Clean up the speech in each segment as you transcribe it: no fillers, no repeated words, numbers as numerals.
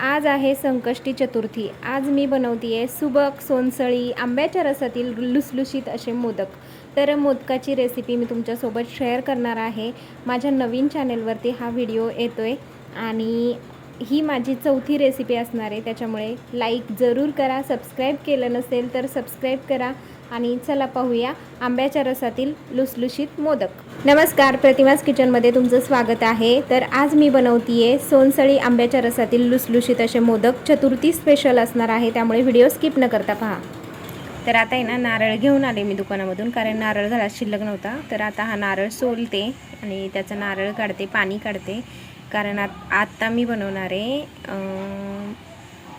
आज आहे संकष्टी चतुर्थी। आज मी बनवते आहे सुबक सोनसळी आंब्याच्या रसातील लुसलुशीत असे मोदक। तर मोदकाची रेसिपी मी तुमच्यासोबत शेअर करणार आहे। माझ्या नवीन चॅनलवरती हा व्हिडिओ येतोय आणि ही माझी चौथी रेसिपी असणार आहे, त्याच्यामुळे लाईक जरूर करा। सबस्क्राईब केलं नसेल तर सबस्क्राईब करा आणि चला पाहूया आंब्याच्या रसातील लुसलुशीत मोदक। नमस्कार, प्रतिमास किचनमध्ये तुमचं स्वागत आहे। तर आज मी बनवतीये सोनसळी आंब्याच्या रसातील लुसलुशीत असे मोदक। चतुर्थी स्पेशल असणार आहे, त्यामुळे व्हिडिओ स्किप न करता पहा। तर आता आहे ना, नारळ घेऊन आले मी दुकानामधून, कारण नारळ घरात शिल्लक नव्हता। तर आता हा नारळ सोलते आणि त्याचं नारळ काढते, पाणी काढते, कारण आता मी बनवणार आहे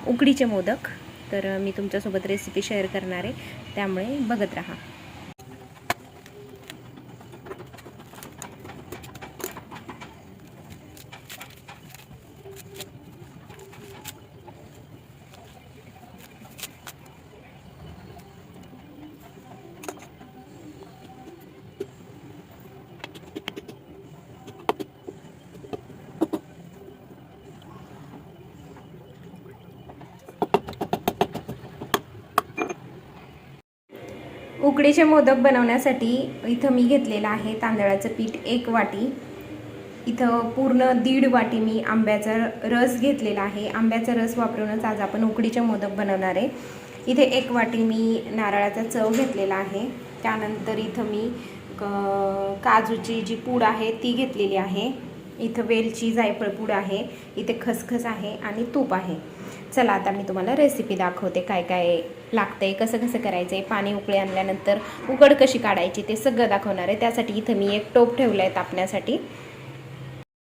उकडीचे मोदक। तर मी तुमच्यासोबत रेसिपी शेअर करणार आहे, त्यामुळे बघत राहा। उकडीचे मोदक बनवण्यासाठी इथं मी घेतलेलं आहे तांदळाचं पीठ 1 वाटी। इथं पूर्ण 1.5 वाटी मी आंब्याचा रस घेतलेला आहे। आंब्याचा रस वापरूनच आज आपण उकडीचे मोदक बनवणार आहे। इथे 1 वाटी मी नारळाचा चव घेतलेला आहे। त्यानंतर इथं मी काजूची जी पूड आहे ती घेतलेली आहे। इथं वेलची जायफळ पूड आहे, इथे खसखस आहे आणि तूप आहे। चला आता मी तुम्हाला रेसिपी दाखवते, काय काय लागतंय, कसं कसं करायचं आहे। पाणी उकळी आणल्यानंतर उकड कशी काढायची ते सगळं दाखवणार आहे। त्यासाठी इथं मी एक टोप ठेवला आहे तापण्यासाठी।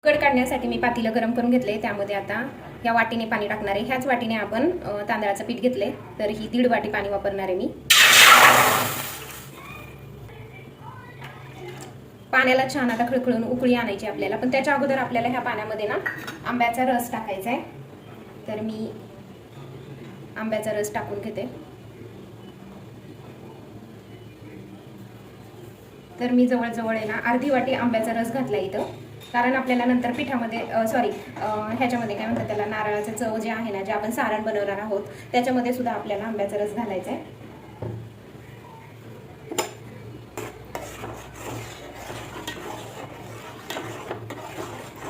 उकड काढण्यासाठी मी पातेलं गरम करून घेतले, त्यामध्ये आता या वाटीने पाणी टाकणार आहे। ह्याच वाटीने आपण तांदळाचं पीठ घेतले, तर ही 1.5 वाटी पाणी वापरणार आहे मी। पाण्याला छान आता खळखळून उकळी आणायची आपल्याला, पण त्याच्या अगोदर आपल्याला ह्या पाण्यामध्ये ना आंब्याचा रस टाकायचा आहे। तर मी आंब्याचा रस टाकून घेते। तर मी जवळजवळ आहे ना अर्धी वाटी आंब्याचा रस घातला इथं, कारण आपल्याला नंतर पिठामध्ये ह्याच्यामध्ये काय म्हणतात त्याला, नारळाचं चव जे आहे ना, जे आपण सारण बनवणार आहोत त्याच्यामध्ये सुद्धा आपल्याला आंब्याचा रस घालायचा आहे।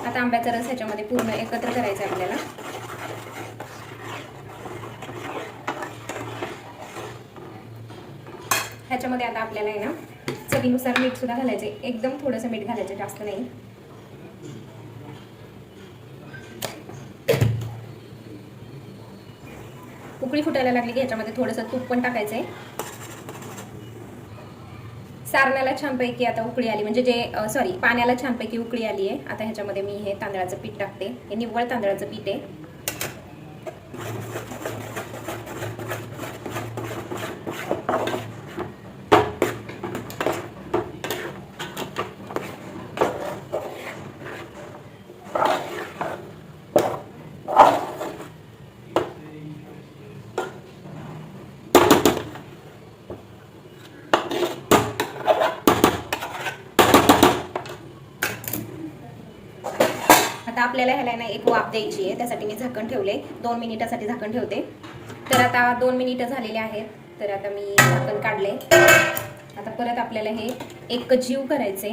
आता आंब्याचा रस ह्याच्यामध्ये पूर्ण एकत्र करायचा आहे आपल्याला। ह्याच्यामध्ये आता आपल्याला आहे ना चवीनुसार मीठ सुद्धा घालायचे, एकदम थोडंसं मीठ घालायचं, जास्त नाही। उकळी फुटायला लागली की ह्याच्यामध्ये थोडंसं तूप पण टाकायचं आहे। सारणाला छानपैकी आता उकळी आली, म्हणजे पाण्याला छानपैकी उकळी आली आहे। आता ह्याच्यामध्ये मी हे तांदळाचं पीठ टाकते। हे निव्वळ तांदळाचं पीठ आहे। आता आपल्याला ह्याला ना एक वाफ द्यायची आहे, त्यासाठी मी झाकण ठेवले, 2 मिनिटासाठी झाकण ठेवते। तर आता 2 मिनिटं झालेले आहेत, तर आता मी झाकण काढले। आता परत आपल्याला हे एक जीव करायचे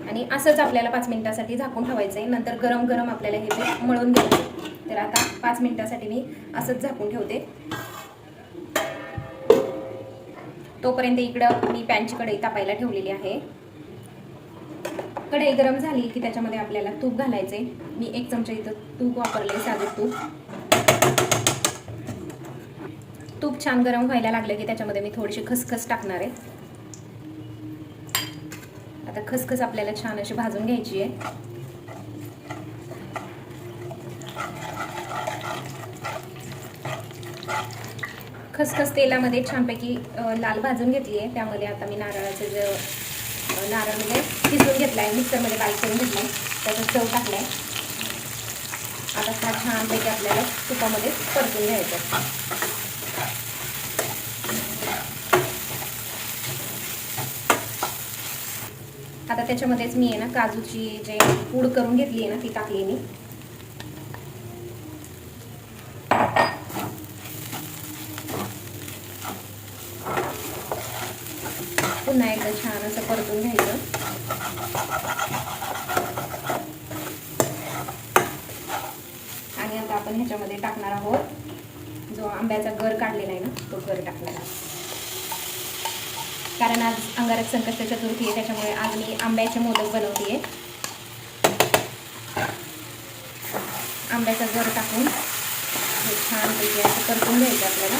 आणि असंच आपल्याला 5 मिनिटासाठी झाकून ठेवायचं आहे। नंतर गरम गरम आपल्याला हे पीठ मळून घ्यायचं। तर आता 5 मिनिटासाठी मी असंच झाकून ठेवते। तोपर्यंत इकडं मी पॅनची कढई तापायला ठेवलेली आहे। कढई गरम झाली की त्याच्यामध्ये आपल्याला तूप घालायचे। मी 1 चमचा इथं तूप वापरले, साधं तूप। तूप छान गरम व्हायला लागलं की त्याच्यामध्ये मी थोडीशी खसखस टाकणार आहे। आता खसखस आपल्याला छान अशी भाजून घ्यायची आहे। खसखस तेलामध्ये छानपैकी लाल भाजून घेतली आहे। त्यामध्ये आता मी नारळाचं जे नारळ म्हणजे किसून घेतला आहे, मिक्सरमध्ये बारीक करून घेतला आहे, त्याचा चव टाकला आहे। आता हा छानपैकी आपल्याला तुपामध्ये परतून घ्यायचं। आता त्याच्यामध्येच मी आहे ना काजूची जे पूड करून घेतली आहे ना ती टाकली मी। पुन्हा एकदा छान असं परतून घ्यायचं. आणि आता आपण ह्याच्यामध्ये टाकणार आहोत जो आंब्याचा गर काढलेला आहे ना, तो गर टाकणार आहे. कारण आज अंगारक संकष्ट चतुर्थी आहे, त्याच्यामुळे आज मी आंब्याचे मोदक बनवते. आंब्याचा गर टाकून हे छानपैकी असं परतून घ्यायचं आपल्याला.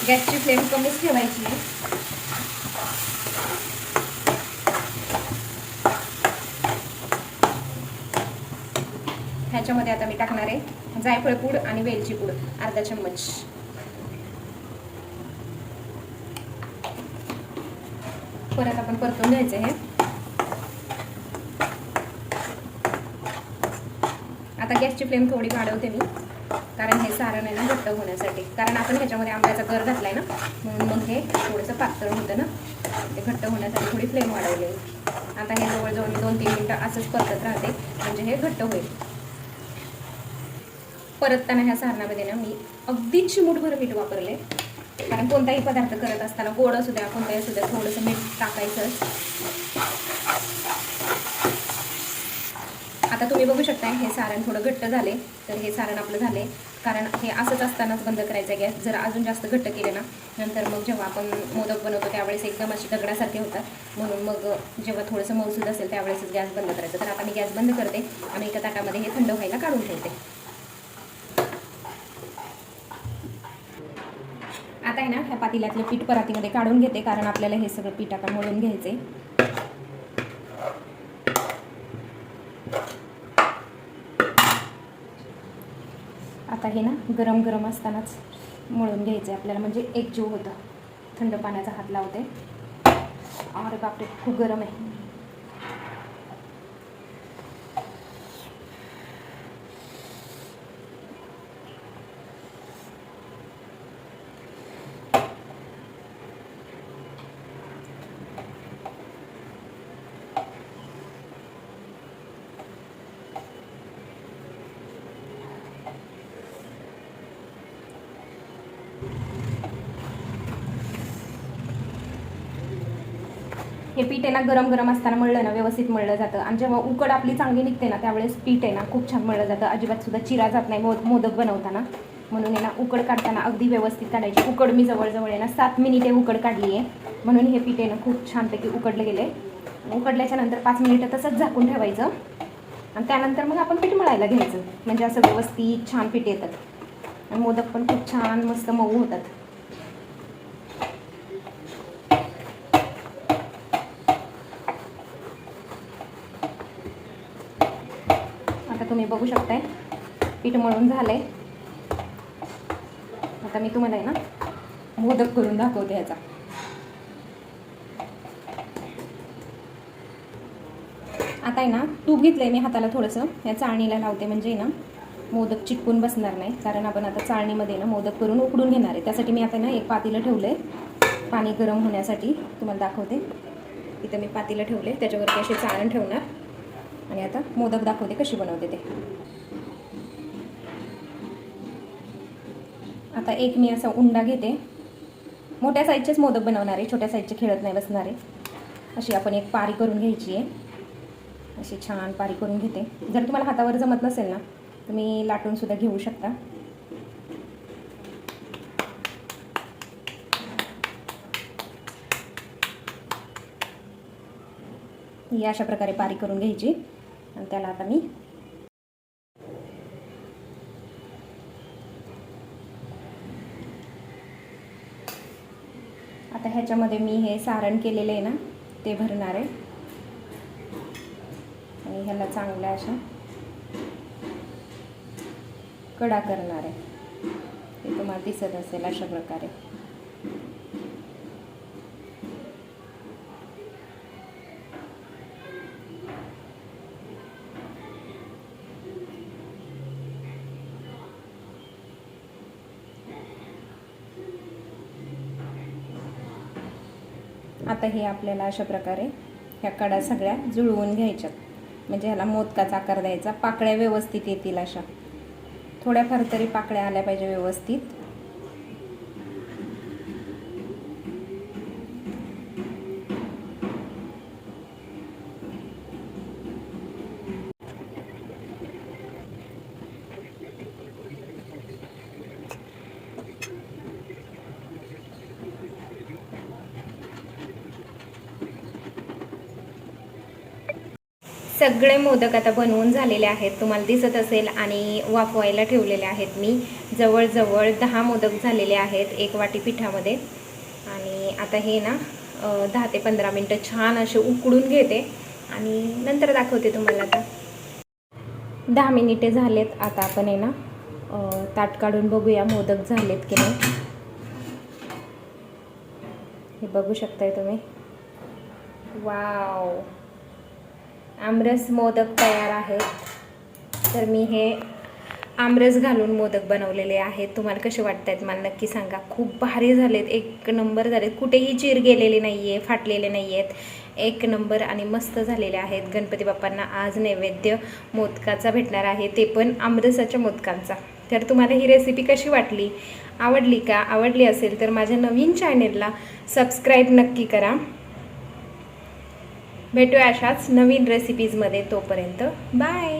गॅसची फ्लेम कमीच ठेवायची आहे. ह्याच्यामध्ये आता मी टाकणार आहे जायफळ पूड आणि वेलची पूड अर्धा चम्मच. परत आपण परतून घ्यायचं हे. आता गॅसची फ्लेम थोडी वाढवते मी, कारण हे सारण आहे ना घट्ट होण्यासाठी. कारण आपण ह्याच्यामध्ये आंब्याचा गर घातलाय ना, म्हणून मग हे थोडंसं पातळ होतं ना, ते घट्ट होण्यासाठी थोडी फ्लेम वाढवली. आता हे जवळजवळ मी 2-3 मिनटं असंच परतत राहते, म्हणजे हे घट्ट होईल. परतताना ह्या सारणामध्ये ना मी अगदी चिमूटभर मीठ वापरले, कारण कोणताही पदार्थ करत असताना गोड असू द्या कोणताही असू द्या थोडंसं मीठ टाकायचं. आता तुम्ही बघू शकता हे सारण थोडं घट्ट झाले, तर हे सारण आपलं झाले. कारण हे असंच असतानाच बंद करायचं गॅस. जर अजून जास्त घट्ट केले ना, नंतर मग जेव्हा आपण मोदक बनवतो त्यावेळेस एकदम अशी दगडासारखे होतात. म्हणून मग जेव्हा थोडंसं मौसूद असेल त्यावेळेसच गॅस बंद करायचं. तर आता मी गॅस बंद करते आणि एका ताटामध्ये हे थंड व्हायला काढून ठेवते. आता आहे ना ह्या पातेल्यातलं पीठ परातीमध्ये काढून घेते, कारण आपल्याला हे सगळं पीठ आता मळून घ्यायचे. आता हे ना गरम गरम असतानाच मळून घ्यायचं आपल्याला, म्हणजे एकजीव होतं. थंड पाण्याचा हात लावते. अरे बापरे, खूप गरम आहे. हे पीठ आहे ना गरम गरम असताना मळलं ना व्यवस्थित मळलं जातं. आणि जेव्हा उकड आपली चांगली निघते ना त्यावेळेस पीठ आहे ना खूप छान मळलं जातं. अजिबात सुद्धा चिरा जात नाही मोदक बनवताना. म्हणून आहे ना उकड काढताना अगदी व्यवस्थित काढायची. उकड मी जवळजवळ आहे ना 7 मिनिटे उकड काढली आहे. म्हणून हे पीठ आहे ना खूप छानपैकी उकडलं गेले. उकडल्याच्या नंतर 5 मिनिटं तसंच झाकून ठेवायचं आणि त्यानंतर मग आपण पीठ मळायला घ्यायचं. म्हणजे असं व्यवस्थित छान पीठ येतात आणि मोदक पण खूप छान मस्त मऊ होतात. तुम्ही बघू शकताय पीठ मळून झालंय. आता मी तुम्हाला आहे ना मोदक करून दाखवते ह्याचा. आता आहे ना तूप घेतलंय मी हाताला थोडंसं, या चाळणीला लावते म्हणजे ना मोदक चिटकून बसणार नाही. कारण आपण आता चाळणीमध्ये ना मोदक करून उकडून घेणार आहे. त्यासाठी मी आता ना एक पातेलं ठेवलंय पाणी गरम होण्यासाठी. तुम्हाला दाखवते. इथं मी पातेलं ठेवले, त्याच्यावरती असे चाळण ठेवणार आणि आता मोदक दाखवते कशी बनवते ते. आता एक मी असा उंडा घेते. मोठ्या साईजचेच मोदक बनवणार आहे, छोट्या साईजचे खेळत नाही बसणार आहे. अशी आपण एक पारी करून घ्यायची आहे. अशी छान पारी करून घेते. जर तुम्हाला हातावर जमत नसेल ना तुम्ही लाटून सुद्धा घेऊ शकता. ही अशा प्रकारे पारी करून घ्यायची आणि त्याला आता मी आता ह्याच्यामध्ये मी हे सारण केलेले आहे ना ते भरणार आहे आणि ह्याला चांगल्या अशा कडा करणार आहे. हे तुम्हाला दिसत असेल अशा प्रकारे. आता हे आपल्याला अशा प्रकारे ह्या कडा सगळ्या जुळवून घ्यायच्यात. म्हणजे ह्याला मोदकाचा आकार द्यायचा. पाकळ्या व्यवस्थित येतील अशा. थोड्याफार तरी पाकळ्या आल्या पाहिजे व्यवस्थित. सगळे मोदक आता बनवून झालेले आहेत, तुम्हाला दिसत असेल, आणि वाफवायला ठेवलेले आहेत मी. जवळजवळ 10 मोदक झालेले आहेत 1 वाटी पिठामध्ये. आणि आता हे ना 10 ते 15 मिनटं छान असे उकडून घेते आणि नंतर दाखवते तुम्हाला. आता 10 मिनिटे झालेत. आता आपण आहे ना ताट काढून बघूया मोदक झालेत की नाही. हे बघू शकताय तुम्ही. वाव, आमरस मोदक तयार आहेत. तर मी हे आमरस घालून मोदक बनवलेले आहेत. तुम्हाला कसे वाटत आहेत मला नक्की सांगा. खूप भारी झालेत, एक नंबर झालेत. कुठेही चीर गेलेले नाही आहे, फाटलेले नाही आहेत, एक नंबर आणि मस्त झालेले आहेत. गणपती बाप्पांना आज नैवेद्य मोदकाचा भेटणार आहे, ते पण आमरसाच्या मोदकांचा. तर तुम्हाला ही रेसिपी कशी वाटली, आवडली का? आवडली असेल तर माझ्या नवीन चॅनेलला सबस्क्राईब नक्की करा. भेटूया अशाच नवीन रेसिपीजमध्ये. तोपर्यंत बाय.